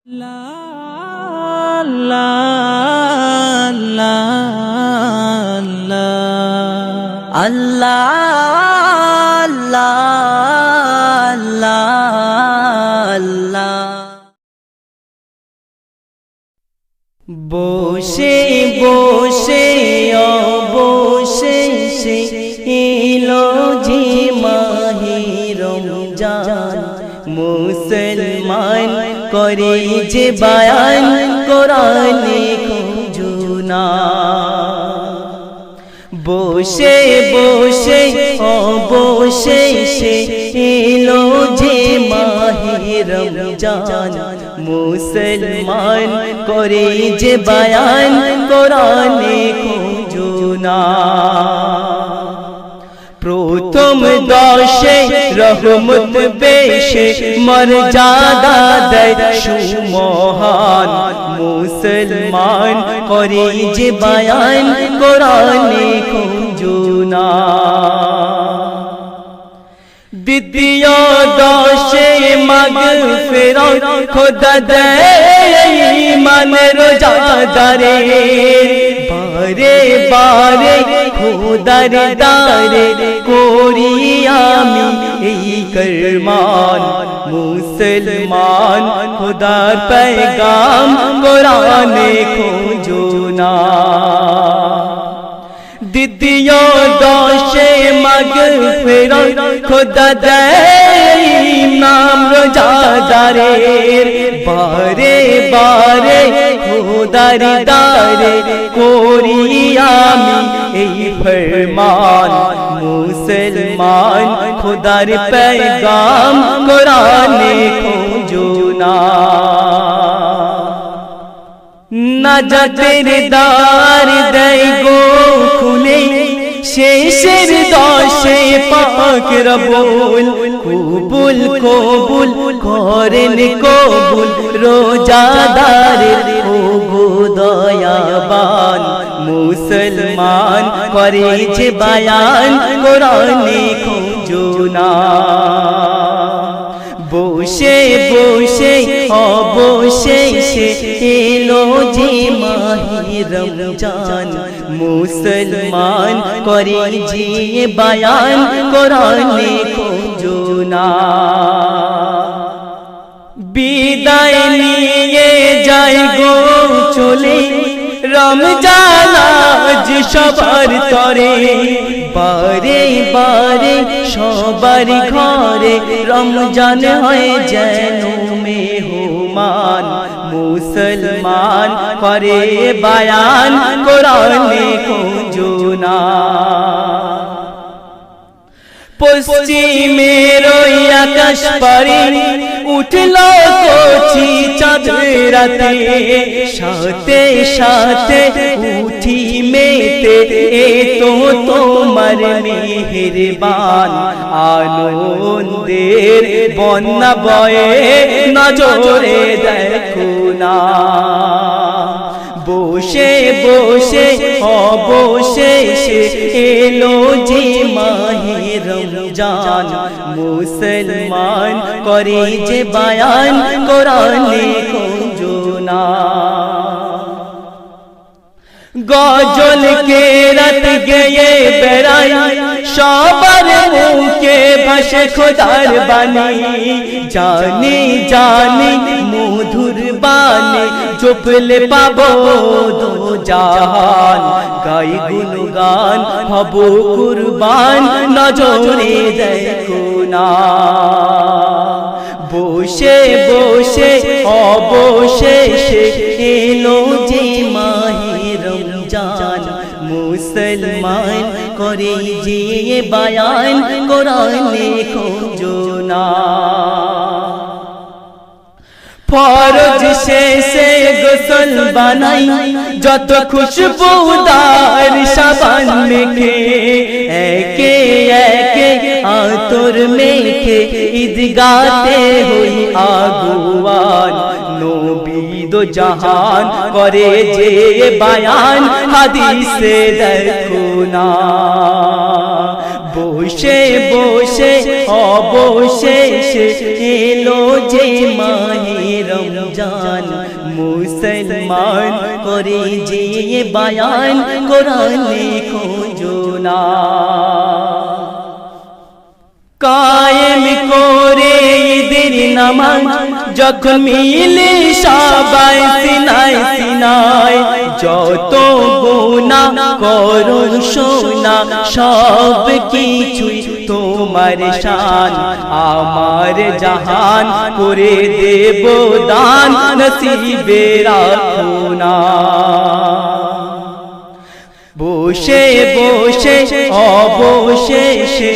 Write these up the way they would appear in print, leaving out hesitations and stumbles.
বসে বসে অবশেষে এলো যে মাহে রমজান, মুসলমান করে যে বায়ান কোরআনে খুঁজুনা। বসে বসে অবশেষে এলো যে মাহে রমজান, মুসলমান করে যে বায়ান কোরআনে খুঁজুনা। প্রথম দশে রহমত বেশে মর্যাদা দেয় সুমহান, মুসলমান করে যে বায়ান কোরআনে খুঁজুনা। দ্বিতীয় দশে মাগফিরাত খোদা দেয় ঈমানের রোজাদারের, বারে বারে খোদার দারে করি আমি এই করমান, মুসলমান খোদার पैगाम কোরআনে খুঁজুনা। দ্বিতীয় দশে মাগফিরাত খোদা দেয় নাম রোজাদারের, বারে বারে খোদার দারে করি আমি এই ফরমান, মুসলমান খোদার पैगाम কোরআনে খুঁজুনা। নাজাতের দ্বার দেয় গো খুলে শেষের দশে পাক রবুল, কবুল কবুল করেন কবুল রোজাদারের ও গো দয়াবান, মুসলমান করে যে বায়ান কোরআনে খুঁজুনা। বসে বসে অবশেষে এলো যে মাহে রমজান, মুসলমান করে যে বায়ান কোরআনে খুঁজুনা। বিদায় নিয়ে যায় গো চলে রমজান আজ সবার তরে, বারে বারে সবার ঘরে রমজান হয় যেন মেহমান, মুসলমান করে বায়ান কোরআনে খুঁজুনা। পশ্চিমের ওই আকাশ পারে উঠলো কচি চাঁদ রাতে, সাথে সাথে উঠি মেতে এ তো তোমার মেহেরবান, আনন্দের বন্যা বয়ে নজরে দেখো না। বসে বসে অবশেষে এলো যে মাহে রমজান, মুসলমান করে যে বায়ান কোরআনে খুঁজুনা। গজল কে রাত গেয়ে বেড়াই সবার মুখে ভাসে খোদার বাণী, জানি জানি মধুর বাণী চুপলে পাবো দো জাহান, গাই গুণগান হব কুরবান নজরে দেখো না। বসে বসে অবশেষে এলো যে মাহে রমজান, মুসলমান করে যে বায়ান কোরআনে খুঁজুনা। ফরজ শেষে গোসল বানাই যত খুশবুদার সাবান মেখে, একে একে আতর মেখে ঈদগাতে হই আগুয়ান, নবী দো জাহান করে যে বায়ান হাদিসে দেখো না। বসে বসে অবশেষে এলো যে মাহে রমজান মুসলমান করে যে বায়ান কোরআনে খোঁজো না কায়েম করে ঈদের নামাজ যখন মিলে সবাই সিনায় সিনায় যত গুনাহ করো সোনা সব কিছুই তোমার শান আমার জাহান করে দেব দান নসিবে রাখো না বসে বসে অবশেষে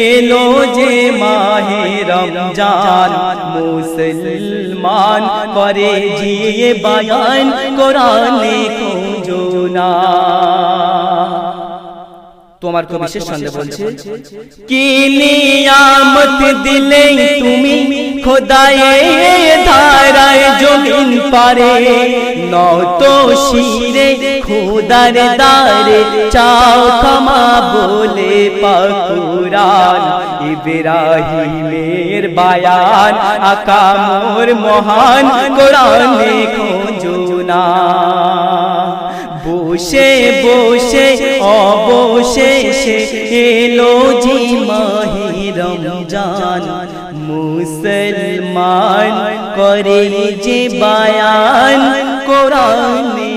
এলো যে মাহে রমজান মুসলমান করে জিয়ে বায়ান কোরআনে খোঁজো না তোমার কো বিশেষ সন্দেহ বলছে কি নিয়ামত দিলে তুমি খোদায়ে ধারায় জমিন পারে নত শিরে খোদার দারে চাও ক্ষমা বলে পাক কুরআন ইব্রাহিমের বায়ান আকা মোর মহান কোরআনে খোঁজো না বসে বসে অবশেষে এলো যে মাহে রমজান মুসলমান করে যে বায়ান কোরআনে